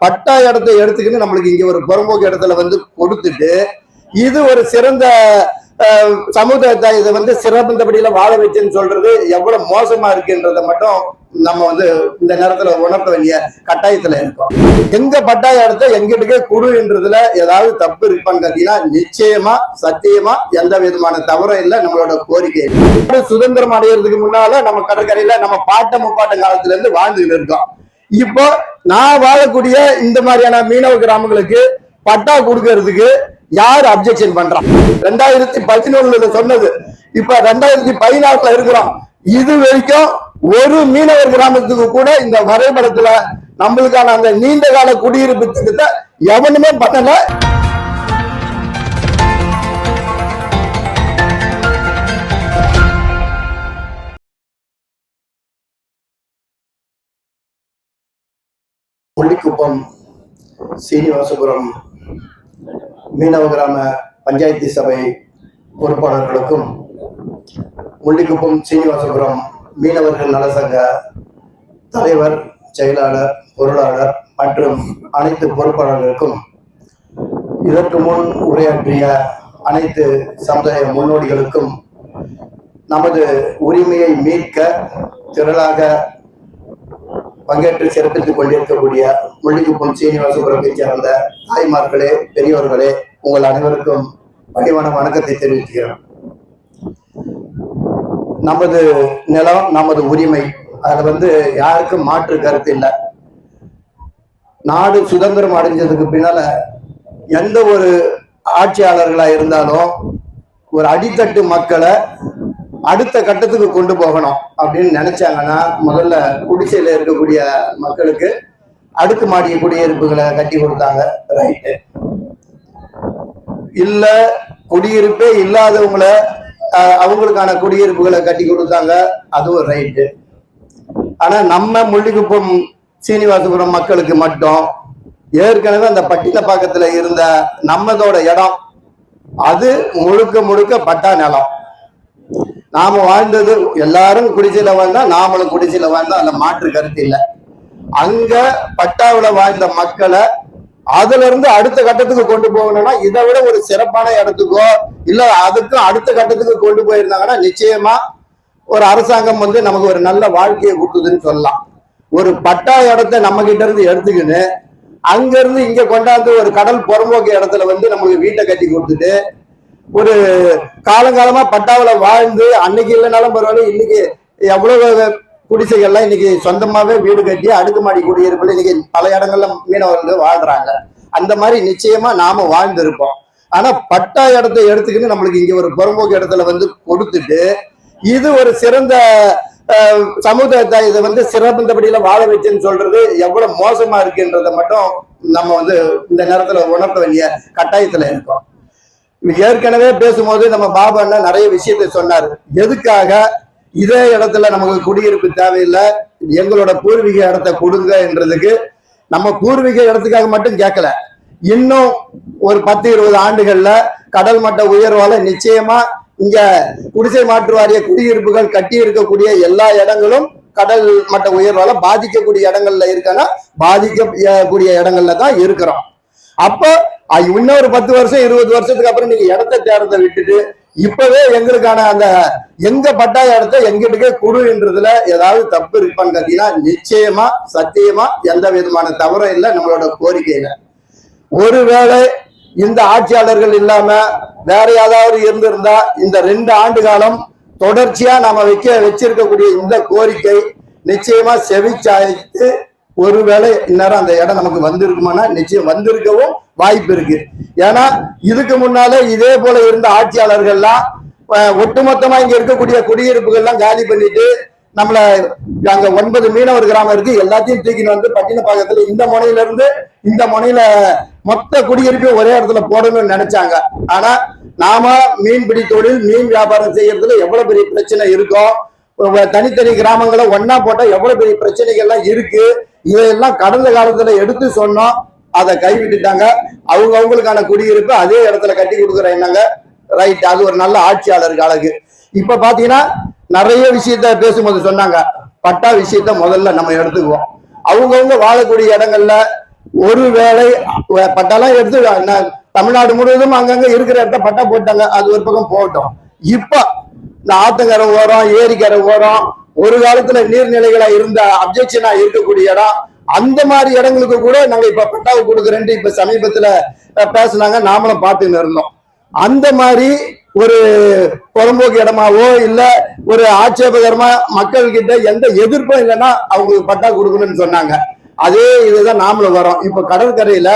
பட்டா இடத்தை எடுத்துக்கின்னு நம்மளுக்கு இங்க ஒரு புறம்போக்கு இடத்துல வந்து கொடுத்துட்டு இது ஒரு சிறந்த சமூகத்தை இதை வந்து சிறந்தபடியில வாழ வச்சுன்னு சொல்றது எவ்வளவு மோசமா இருக்குன்றத மட்டும் நம்ம வந்து இந்த நேரத்துல உணர்த்த வேண்டிய கட்டாயத்துல இருக்கோம். எங்க பட்டாய இடத்த எங்கிட்டுக்கே குடுன்றதுல ஏதாவது தப்பு இருப்பான்னு கேட்டீங்கன்னா நிச்சயமா சத்தியமா எந்த விதமான தவறும் இல்லை. நம்மளோட கோரிக்கை சுதந்திரம் அடையிறதுக்கு முன்னால நம்ம கடற்கரையில நம்ம பாட்ட முப்பாட்ட காலத்துல இருந்து வாழ்ந்துகிட்டு இருக்கோம். இப்போ நான் வாழக்கூடிய இந்த மாதிரியான மீனவ கிராமங்களுக்கு பட்டா கொடுக்கறதுக்கு யார் அப்ஜெக்ஷன் பண்றான்? 2011 சொன்னது இப்ப 2014 இருக்கிறோம். இது வரைக்கும் ஒரு மீனவர் கிராமத்துக்கு கூட இந்த வரைபடத்துல நம்மளுக்கான அந்த நீண்ட கால குடியிருப்பு திட்டத்தை எவனுமே பண்ணல. முள்ளிக்குப்பம் சீனிவாசபுரம் மீனவ கிராம பஞ்சாயத்து சபை பொறுப்பாளர்களுக்கும் முள்ளிக்குப்பம் சீனிவாசபுரம் மீனவர்கள் நலசங்க தலைவர், செயலாளர், பொருளாளர் மற்றும் அனைத்து பொறுப்பாளர்களுக்கும் இதற்கு முன் உரையாற்றிய அனைத்து சமுதாய முன்னோடிகளுக்கும் நமது உரிமையை மீட்க திரளாக பங்கேற்று சிறப்பித்துக் கொண்டிருக்கக்கூடிய முள்ளிக்குப்பம் சீனிவாசபுரத்தை சேர்ந்த தாய்மார்களே, பெரியோர்களே, உங்கள் அனைவருக்கும் பணிவான வணக்கத்தை தெரிவிக்கிறோம். நமது நிலம் நமது உரிமை, அதுல வந்து யாருக்கும் மாற்று கருத்து இல்லை. நாடு சுதந்திரம் அடைஞ்சதுக்கு பின்னால எந்த ஒரு ஆட்சியாளர்களா இருந்தாலும் ஒரு அடித்தட்டு மக்களை அடுத்த கட்டத்துக்கு கொண்டு போகணும் அப்படின்னு நினைச்சாங்கன்னா முதல்ல குடிசையில இருக்கக்கூடிய மக்களுக்கு அடுக்குமாடி குடியிருப்புகளை கட்டி கொடுத்தாங்க, ரைட்டு. இல்ல குடியிருப்பே இல்லாதவங்களை அவங்களுக்கான குடியிருப்புகளை கட்டி கொடுத்தாங்க, அதுவும் ரைட்டு. ஆனா நம்ம முள்ளிக்குப்பம் சீனிவாசபுரம் மக்களுக்கு மட்டும் ஏற்கனவே அந்த பட்டினப்பாக்கத்துல இருந்த நம்மதோட இடம் அது முழுக்க முழுக்க பட்டா நிலம். நாம வாழ்ந்தது எல்லாரும் குடிசையில வாழ்ந்தா நாமளும் குடிசையில வாழ்ந்தா அதுல மாற்று கருத்து இல்லை. அங்க பட்டாவுல வாழ்ந்த மக்களை அதுல இருந்து அடுத்த கட்டத்துக்கு கொண்டு போகணும்னா இதை விட ஒரு சிறப்பான இடத்துக்கோ இல்ல அதுக்கும் அடுத்த கட்டத்துக்கு கொண்டு போயிருந்தாங்கன்னா நிச்சயமா ஒரு அரசாங்கம் வந்து நமக்கு ஒரு நல்ல வாழ்க்கையை கொடுக்குதுன்னு சொல்லலாம். ஒரு பட்டா இடத்தை நம்ம கிட்ட இருந்து எடுத்துக்கின்னு அங்க இருந்து இங்க கொண்டாந்து ஒரு கடல் புறம்போக்கு இடத்துல வந்து நமக்கு வீட்டை கட்டி கொடுத்துட்டு ஒரு காலங்காலமா பட்டாவில வாழ்ந்து அன்னைக்கு இல்லைனாலும் பரவாயில்ல, இன்னைக்கு எவ்வளவு குடிசைகள்லாம் இன்னைக்கு சொந்தமாவே வீடு கட்டி அடுக்குமாடி குடியிருப்புல இன்னைக்கு பல இடங்கள்ல மீனவர்கள் வாழ்றாங்க. அந்த மாதிரி நிச்சயமா நாம வாழ்ந்திருப்போம். ஆனா பட்டா இடத்தை எடுத்துக்கின்னு நம்மளுக்கு இங்க ஒரு புறம்போக்கு இடத்துல வந்து கொடுத்துட்டு இது ஒரு சிறந்த சமூகத்தை இதை வந்து சிறந்தபடியில வாழ வச்சுன்னு சொல்றது எவ்வளவு மோசமா இருக்குன்றத மட்டும் நம்ம வந்து இந்த நேரத்துல உணர்த்த வேண்டிய கட்டாயத்துல இருக்கோம். ஏற்கனவே பேசும்போது நம்ம பாபா அண்ணா நிறைய விஷயத்தை சொன்னாரு. எதுக்காக இதே இடத்துல நமக்கு குடியிருப்பு தேவையில்லை, எங்களோட பூர்வீக இடத்த கொடுங்க என்றதுக்கு நம்ம பூர்வீக இடத்துக்காக மட்டும் கேட்கல. இன்னும் ஒரு 10-20 ஆண்டுகள்ல கடல் மட்ட உயர்வால நிச்சயமா இங்க குடிசை மாற்று வாரிய குடியிருப்புகள் கட்டி இருக்கக்கூடிய எல்லா இடங்களும் கடல் மட்ட உயர்வால பாதிக்கக்கூடிய இடங்கள்ல இருக்கான்னா பாதிக்கக்கூடிய இடங்கள்ல தான் இருக்கிறோம். அப்போ இன்னொரு 10 வருஷம் 20 வருஷத்துக்கு அப்புறம் நீங்க இடத்த தேர்தலை விட்டுட்டு இப்பவே எங்களுக்கான அந்த எங்க பட்டாய இடத்த எங்கிட்டுக்கே குடுன்றதுல ஏதாவது தப்பு இருப்பான்னு கேட்டீங்கன்னா நிச்சயமா சத்தியமா எந்த விதமான தவறும் இல்லை. நம்மளோட கோரிக்கையில ஒருவேளை இந்த ஆட்சியாளர்கள் இல்லாம வேற ஏதாவது இருந்திருந்தா இந்த 2 ஆண்டு காலம் தொடர்ச்சியா நாம வச்சிருக்கக்கூடிய இந்த கோரிக்கை நிச்சயமா செவிச்சாய்த்து ஒருவேளை இந்நேரம் அந்த இடம் நமக்கு வந்திருக்குமானா நிச்சயம் வந்திருக்கவும் வாய்ப்பு இருக்கு. ஏன்னா இதுக்கு முன்னாலே இதே போல இருந்த ஆட்சியாளர்கள்லாம் ஒட்டுமொத்தமா இங்க இருக்கக்கூடிய குடியிருப்புகள்லாம் காலி பண்ணிட்டு நம்மள அங்க 9 மீனவர் கிராமம் இருக்கு, எல்லாத்தையும் தூக்கின்னு வந்து பட்டினப்பாக்கத்துல இந்த முனையில இருந்து இந்த முனையில மொத்த குடியிருப்பையும் ஒரே இடத்துல போடணும்னு நினைச்சாங்க. ஆனா நாம மீன்பிடி தொழில் மீன் வியாபாரம் செய்யறதுல எவ்வளவு பெரிய பிரச்சனை இருக்கும், தனித்தனி கிராமங்களை ஒன்னா போட்டா எவ்வளவு பெரிய பிரச்சனைகள்லாம் இருக்கு, இதையெல்லாம் கடந்த காலத்துல எடுத்து சொன்னோம். அதை கைவிட்டுட்டாங்க. அவங்களுக்கான குடியிருப்பு அதே இடத்துல கட்டி கொடுக்குறாங்க, ரைட். அது ஒரு நல்ல ஆட்சியாளருக்கு அழகு. இப்ப பாத்தீங்கன்னா நிறைய விஷயத்த பேசும்போது சொன்னாங்க, பட்டா விஷயத்த முதல்ல நம்ம எடுத்துக்குவோம். அவங்கவுங்க வாழக்கூடிய இடங்கள்ல ஒருவேளை பட்டாலாம் எடுத்து தமிழ்நாடு முழுவதும் அங்கங்க இருக்கிற இடத்த பட்டா போட்டாங்க, அது ஒரு பக்கம் போகட்டும். இப்ப இந்த ஆத்தங்கரை ஓரம், ஏரிக்கரை ஓரம், ஒரு காலத்துல நீர்நிலைகளா இருந்த அப்ஜெக்ஷனா இருக்கக்கூடிய இடம், அந்த மாதிரி இடங்களுக்கு கூட நாங்க இப்ப பட்டாவை கொடுக்குறேன்ட்டு இப்ப சமீபத்துல பேசினாங்க, நாமளும் பார்த்துன்னு இருந்தோம். அந்த மாதிரி ஒரு புறம்போக்கு இடமாவோ இல்ல ஒரு ஆட்சேபகரமா மக்கள் கிட்ட எந்த எதிர்ப்பும் இல்லைன்னா அவங்களுக்கு பட்டா கொடுக்கணும்னு சொன்னாங்க. அதே இதுதான் நாமளும் வரோம். இப்ப கடற்கரையில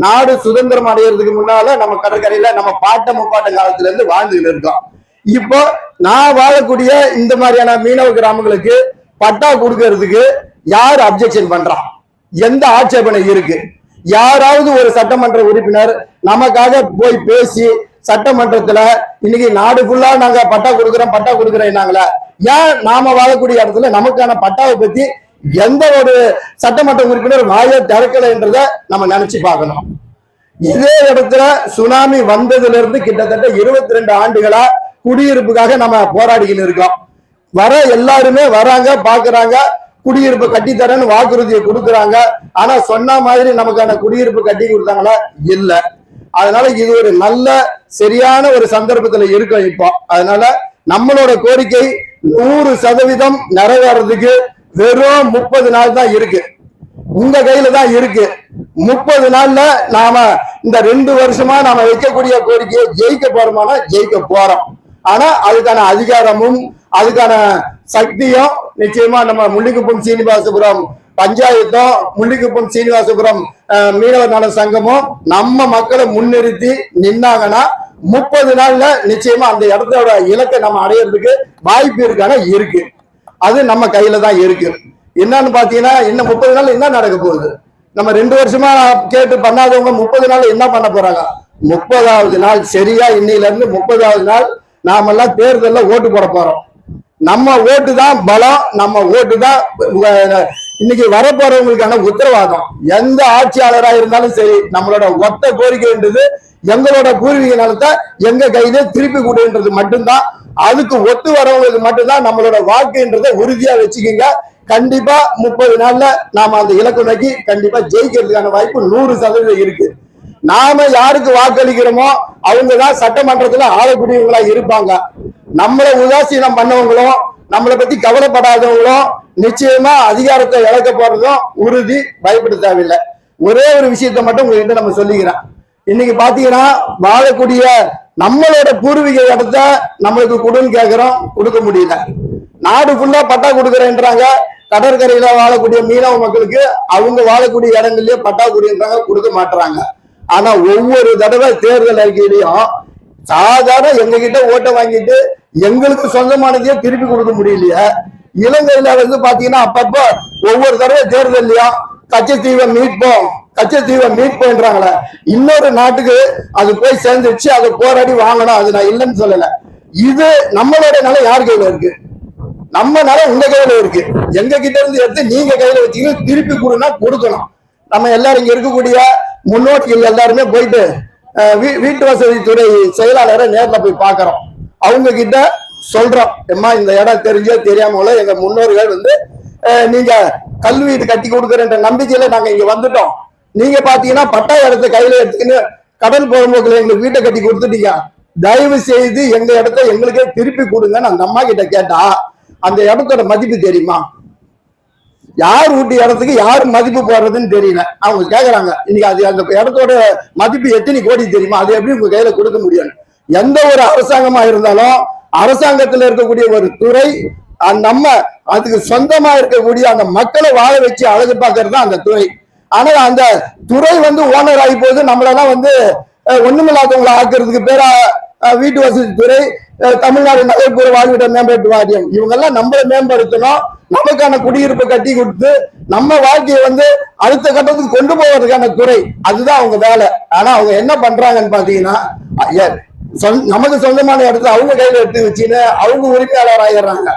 நாடு சுதந்திரம் அடைகிறதுக்கு முன்னால நம்ம கடற்கரையில நம்ம பாட்ட முப்பாட்ட காலத்துல இருந்து வாழ்ந்துட்டு இருக்கோம். இப்போ நான் வாழக்கூடிய இந்த மாதிரியான மீனவ கிராமங்களுக்கு பட்டா கொடுக்கறதுக்கு யார் அப்ஜெக்ஷன் பண்றான்? எந்த ஆட்சேபனை இருக்கு? யாராவது ஒரு சட்டமன்ற உறுப்பினர் நமக்காக போய் பேசி சட்டமன்றத்துல இன்னைக்கு நாடு ஃபுல்லா நாங்க பட்டா கொடுக்குறோம் ஏன் நாம வாழக்கூடிய இடத்துல நமக்கான பட்டாவை பத்தி எந்த ஒரு சட்டமன்ற உறுப்பினர் வாயை திறக்கலைன்றத நம்ம நினைச்சு பார்க்கணும். இதே இடத்துல சுனாமி வந்ததுல இருந்து கிட்டத்தட்ட 22 ஆண்டுகளா குடியிருப்புக்காக நம்ம போராடிக்கிட்டு இருக்கோம். வர எல்லாருமே வராங்க, பாக்குறாங்க, குடியிருப்பு கட்டித்தரன்னு வாக்குறுதியை கொடுக்குறாங்க. ஆனா சொன்ன மாதிரி நமக்கான குடியிருப்பு கட்டி கொடுத்தாங்களா? இல்ல. அதனால இது ஒரு நல்ல சரியான ஒரு சந்தர்ப்பத்துல இருக்கும் இப்போ. அதனால நம்மளோட கோரிக்கை 100% நிறைவேறதுக்கு வெறும் 30 நாள் தான் இருக்கு, உங்க கையில தான் இருக்கு. 30 நாள்ல நாம இந்த 2 வருஷமா நாம வைக்கக்கூடிய கோரிக்கையை ஜெயிக்க போறோமானா ஜெயிக்க போறோம். ஆனா அதுக்கான அதிகாரமும் அதுக்கான சக்தியும் நிச்சயமா நம்ம முள்ளிக்குப்பம் சீனிவாசபுரம் பஞ்சாயத்தும் முள்ளிக்குப்பம் சீனிவாசபுரம் மீனவர் நல சங்கமும் நம்ம மக்களை முன்னிறுத்தி நின்னாங்கன்னா 30 நாள்ல நிச்சயமா அந்த இடத்தோட இலக்கை நம்ம அடையிறதுக்கு வாய்ப்பு இருக்கான இருக்கு. அது நம்ம கையில தான் இருக்கு. என்னன்னு பாத்தீங்கன்னா இன்னும் 30 நாள் என்ன நடக்க போகுது? நம்ம 2 வருஷமா கேட்டு பண்ணாதவங்க 30 நாள் என்ன பண்ண போறாங்க? 30வது நாள் சரியா இன்னையில இருந்து 30வது நாள் நாமெல்லாம் தேர்தலில் ஓட்டு போட போறோம். நம்ம ஓட்டு தான் பலம், நம்ம ஓட்டு தான் இன்னைக்கு வரப்போறவங்களுக்கான உத்தரவாதம். எந்த ஆட்சியாளராக இருந்தாலும் சரி, நம்மளோட ஒத்த கோரிக்கைன்றது எங்களோட பூர்வீக நிலத்தை எங்க கையிலே திருப்பி கொடுன்றது மட்டும்தான். அதுக்கு ஒத்து வரவங்களுக்கு மட்டும்தான் நம்மளோட வாக்குன்றதை உறுதியா வச்சுக்கோங்க. கண்டிப்பா 30 நாள்ல நாம அந்த இலக்கு நோக்கி கண்டிப்பா ஜெயிக்கிறதுக்கான வாய்ப்பு 100% இருக்கு. நாம யாருக்கு வாக்களிக்கிறோமோ அவங்கதான் சட்டமன்றத்துல ஆளக்கூடியவங்களா இருப்பாங்க. நம்மளை உதாசீனம் பண்ணவங்களும் நம்மளை பத்தி கவலைப்படாதவங்களும் நிச்சயமா அதிகாரத்தை இழக்க போறதும் உறுதி, பயப்பட தேவையில்லை. ஒரே ஒரு விஷயத்த மட்டும் உங்ககிட்ட நம்ம சொல்லிக்கிறேன். இன்னைக்கு பாத்தீங்கன்னா வாழக்கூடிய நம்மளோட பூர்வீக இடத்த நம்மளுக்கு கொடுன்னு கேட்கிறோம், கொடுக்க முடியல. நாடு ஃபுல்லா பட்டா கொடுக்குறேன்றாங்க. கடற்கரையில வாழக்கூடிய மீனவ மக்களுக்கு அவங்க வாழக்கூடிய இடங்கள்லயே பட்டா கொடுன்றாங்க, கொடுக்க மாட்டுறாங்க. ஆனா ஒவ்வொரு தடவை தேர்தல் அறிக்கையிலையும் சாதாரண எங்க கிட்ட ஓட்டை வாங்கிட்டு எங்களுக்கு சொந்தமானதையே திருப்பி கொடுக்க முடியலையே. இலங்கையில வந்து பாத்தீங்கன்னா அப்பப்போ ஒவ்வொரு தடவை தேர்தலையும் கச்சத்தீவை மீட்போன்றாங்களே. இன்னொரு நாட்டுக்கு அது போய் சேர்ந்துச்சு, அதை போராடி வாங்கணும், அது நான் இல்லைன்னு சொல்லல. இது நம்மளோட நிலம் யார் கையில இருக்கு? நம்ம நிலம் உங்க கையில இருக்கு. எங்க கிட்ட இருந்து எடுத்து நீங்க கையில வச்சீங்கன்னா திருப்பி கொடுனா கொடுக்கணும். நம்ம எல்லாரும் இங்க இருக்கக்கூடிய முன்னோட்டிகள் எல்லாருமே போயிட்டு வீட்டு வசதி துறை செயலாளரை நேரில் போய் பார்க்கிறோம். அவங்க கிட்ட சொல்றோம், எம்மா இந்த இடம் தெரிஞ்சோ தெரியாமலோ எங்க முன்னோர்கள் வந்து நீங்க கல்வி கட்டி கொடுக்குறன்ற நம்பிக்கையில நாங்க இங்க வந்துட்டோம். நீங்க பாத்தீங்கன்னா பட்டா இடத்த கையில எடுத்துக்கின்னு கடல் போகும்போது எங்களுக்கு வீட்டை கட்டி கொடுத்துட்டீங்க, தயவு செய்து எங்க இடத்த எங்களுக்கே திருப்பி கொடுங்கன்னு அந்த அம்மா கிட்ட கேட்டா அந்த இடத்தோட மதிப்பு தெரியுமா? யார் ஊட்டி இடத்துக்கு யார் மதிப்பு போடுறதுன்னு தெரியல. அவங்க கேக்குறாங்க, இன்னைக்கு அது அந்த இடத்தோட மதிப்பு எத்தனை கோடி தெரியுமா? அது எப்படி உங்க கையில கொடுக்க முடியும்? எந்த ஒரு அரசாங்கமா இருந்தாலும் அரசாங்கத்தில் இருக்கக்கூடிய ஒரு துறை நம்ம அதுக்கு சொந்தமா இருக்கக்கூடிய அந்த மக்களை வாழ வச்சு அழகு பார்க்கறது தான் அந்த துறை. ஆனா அந்த துறை வந்து ஓனர் ஆகி போது நம்மளெல்லாம் வந்து ஒண்ணுமில்லாதவங்களை ஆக்குறதுக்கு பேரா வீட்டு வசதி துறை, தமிழ்நாடு நகர்ப்புற வாழ்விட மேம்பாட்டு வாரியம், இவங்கெல்லாம் நம்மளை மேம்படுத்தணும், நமக்கான குடியிருப்பை கட்டி கொடுத்து நம்ம வாழ்க்கையை வந்து அடுத்த கட்டத்துக்கு கொண்டு போவதற்கான துறை. அதுதான் அவங்க வேலை. ஆனா அவங்க என்ன பண்றாங்கன்னு பாத்தீங்கன்னா நமக்கு சொந்தமான இடத்துல அவங்க கையில எடுத்து வச்சுன்னு அவங்க உரிமையாளர் ஆயிடுறாங்க.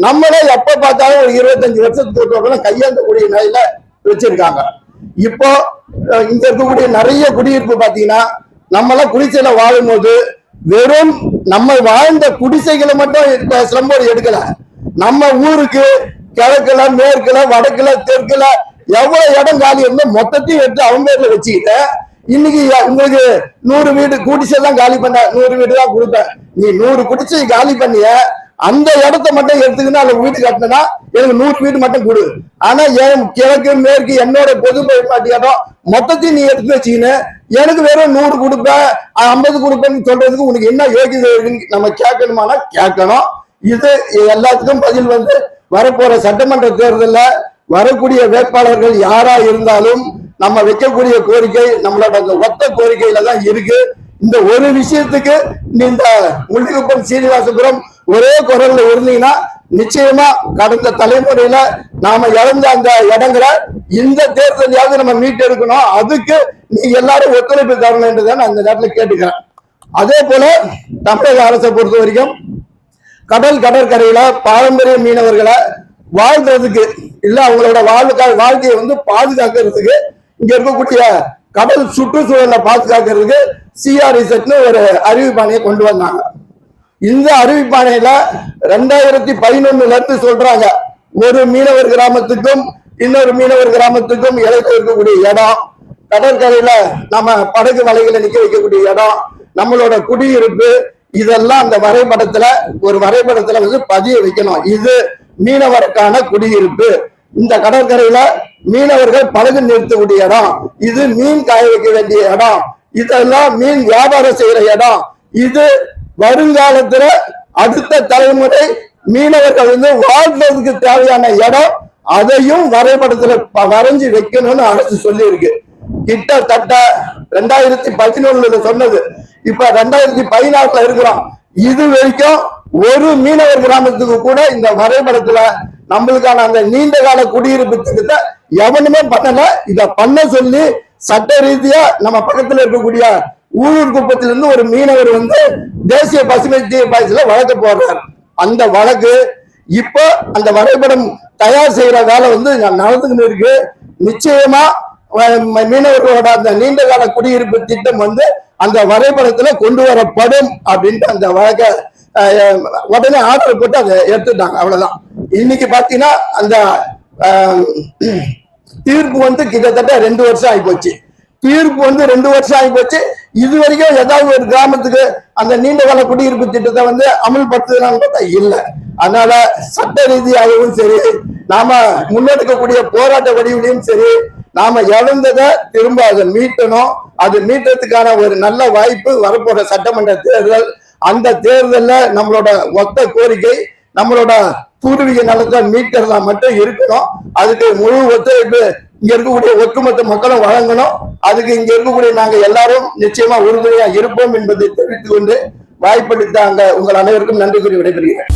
நம்மளே எப்ப பார்த்தாலும் ஒரு 25 வருஷத்துக்கு கையாண்டக்கூடிய நிலையில வச்சிருக்காங்க. இப்போ இங்க இருக்கக்கூடிய நிறைய குடியிருப்பு பாத்தீங்கன்னா நம்மளாம் குடிசையில வாழும் போது வெறும் நம்ம வாழ்ந்த குடிசைகளை மட்டும் ஸ்லம்போடு எடுக்கல, நம்ம ஊருக்கு கிழக்குல மேற்குல வடக்குல தெற்குல எவ்வளவு இடம் காலி இருந்தோ மொத்தத்தையும் எடுத்து அவங்க பேர்ல வச்சுக்கிட்டு இன்னைக்கு உங்களுக்கு 100 வீடு குடிசெல்லாம் காலி பண்ண 100 வீடு தான் கொடுப்பேன். நீ 100 குடிசை காலி பண்ணிய அந்த இடத்த மட்டும் எடுத்துக்கினா அதுல வீடு கட்டினா எனக்கு 100 வீடு மட்டும் கொடு. ஆனா என் கிழக்கு மேற்கு என்னோட பொது பயன்பாட்டு இடம் மொத்தத்தையும் நீ எடுத்து வச்சுக்கின்னு எனக்கு வெறும் 100 கொடுப்பேன் 50 கொடுப்பேன்னு சொல்றதுக்கு உனக்கு என்ன யோகிதை இருக்குன்னு நம்ம கேட்கணுமானா கேட்கணும். இது எல்லாத்துக்கும் பதில் வந்து வரப்போற சட்டமன்ற தேர்தலில் வரக்கூடிய வேட்பாளர்கள் யாரா இருந்தாலும் நம்ம வைக்கக்கூடிய கோரிக்கை நம்மளோட அந்த ஒத்த கோரிக்கையில தான் இருக்கு. இந்த ஒரு விஷயத்துக்கு இந்த முள்ளிக்குப்பம் சீனிவாசபுரம் ஒரே குரல்ல இருந்தீங்கன்னா நிச்சயமா கடந்த தலைமுறையில நாம இழந்த அந்த இடங்களை இந்த தேர்தலையாவது நம்ம மீட்டு எடுக்கணும். அதுக்கு நீங்க எல்லாரும் ஒத்துழைப்பு தரணும் என்றுதான் நான் இந்த நேரத்தில் கேட்டுக்கிறேன். அதே போல தமிழக அரசை பொறுத்த வரைக்கும் கடற்கரையில பாரம்பரிய மீனவர்களை வாழ்றதுக்கு இல்ல அவங்களோட வாழ்க்கையை வந்து பாதுகாக்கிறதுக்கு இங்க இருக்கக்கூடிய கடல் சுற்றுச்சூழலை பாதுகாக்கிறதுக்கு CRZ ஒரு அறிவிப்பாணையை கொண்டு வந்தாங்க. இந்த அறிவிப்பாணையில 2011 இருந்து சொல்றாங்க ஒரு மீனவர் கிராமத்துக்கும் இன்னொரு மீனவர் கிராமத்துக்கும் இடையில இருக்கக்கூடிய இடம், கடற்கரையில நம்ம படகு வலைகளை நிக்க வைக்கக்கூடிய இடம், நம்மளோட குடியிருப்பு, இதெல்லாம் அந்த வரைபடத்துல வந்து பதிய வைக்கணும். இது மீனவருக்கான குடியிருப்பு. இந்த கடற்கரையில மீனவர்கள் படகு நிறுத்தக்கூடிய இடம், இது மீன் காய வைக்க வேண்டிய இடம், இதெல்லாம் மீன் வியாபாரம் செய்யற இடம், இது வருங்காலத்துல அடுத்த தலைமுறை மீனவர்கள் வந்து வாழ்றதுக்கு தேவையான இடம், அதையும் வரைபடத்துல வரைஞ்சு வைக்கணும்னு அரசு சொல்லி இருக்கு. கிட்டத்தட்ட 2011 சொன்னது இப்ப 2016 இருக்கிறோம். இது வரைக்கும் ஒரு மீனவர் கிராமத்துக்கு கூட இந்த வரைபடத்துல நம்மளுக்கான அந்த நீண்ட கால குடியிருப்பு திட்டத்தை எவனுமே பண்ணல. இத பண்ண சொல்லி சட்ட ரீதியா நம்ம பக்கத்துல இருக்கக்கூடிய ஊழூர் குப்பத்திலிருந்து ஒரு மீனவர் வந்து தேசிய பசுமை தீர்ப்பாயத்துல வழக்கு போடுறார். அந்த வழக்கு இப்ப அந்த வரைபடம் தயார் செய்யற வேலை வந்து நடந்துகிட்டு இருக்கு. நிச்சயமா மீனவர்களோட அந்த நீண்ட கால குடியிருப்பு திட்டம் வந்து அந்த வரைபடத்துல கொண்டு வரப்படும் அப்படின்ட்டு அந்த வழக்க உடனே ஆர்டர் போட்டு அதை எடுத்துட்டாங்க. அவ்வளவுதான். இன்னைக்கு பாத்தீங்கன்னா அந்த தீர்ப்பு வந்து கிட்டத்தட்ட 2 வருஷம் ஆகிப்போச்சு. தீர்ப்பு வந்து 2 வருஷம் ஆகிப்போச்சு. இது வரைக்கும் ஏதாவது ஒரு கிராமத்துக்கு அந்த நீண்ட கால குடியிருப்பு திட்டத்தை வந்து அமல்படுத்துறான்னு பார்த்தா இல்லை. அதனால சட்ட ரீதியாகவும் சரி, நாம முன்னெடுக்கக்கூடிய போராட்ட வடிவிலையும் சரி, நாம இழந்ததை திரும்ப அதை மீட்டணும். அது மீட்டதுக்கான ஒரு நல்ல வாய்ப்பு வரப்போற சட்டமன்ற தேர்தல். அந்த தேர்தல்ல நம்மளோட ஒத்த கோரிக்கை நம்மளோட பூர்வீக நலத்தை மீட்கிறதா மட்டும் இருக்கணும். அதுக்கு முழு ஒத்துழைப்பு இங்க இருக்கக்கூடிய ஒட்டுமொத்த மக்களும் வழங்கணும். அதுக்கு இங்க இருக்கக்கூடிய நாங்க எல்லாரும் நிச்சயமா உறுதுணையா இருப்போம் என்பதை தெரிவித்துக் கொண்டு வாய்ப்பளித்த உங்கள் அனைவருக்கும் நன்றி கூறி விடைபெறுகிறேன்.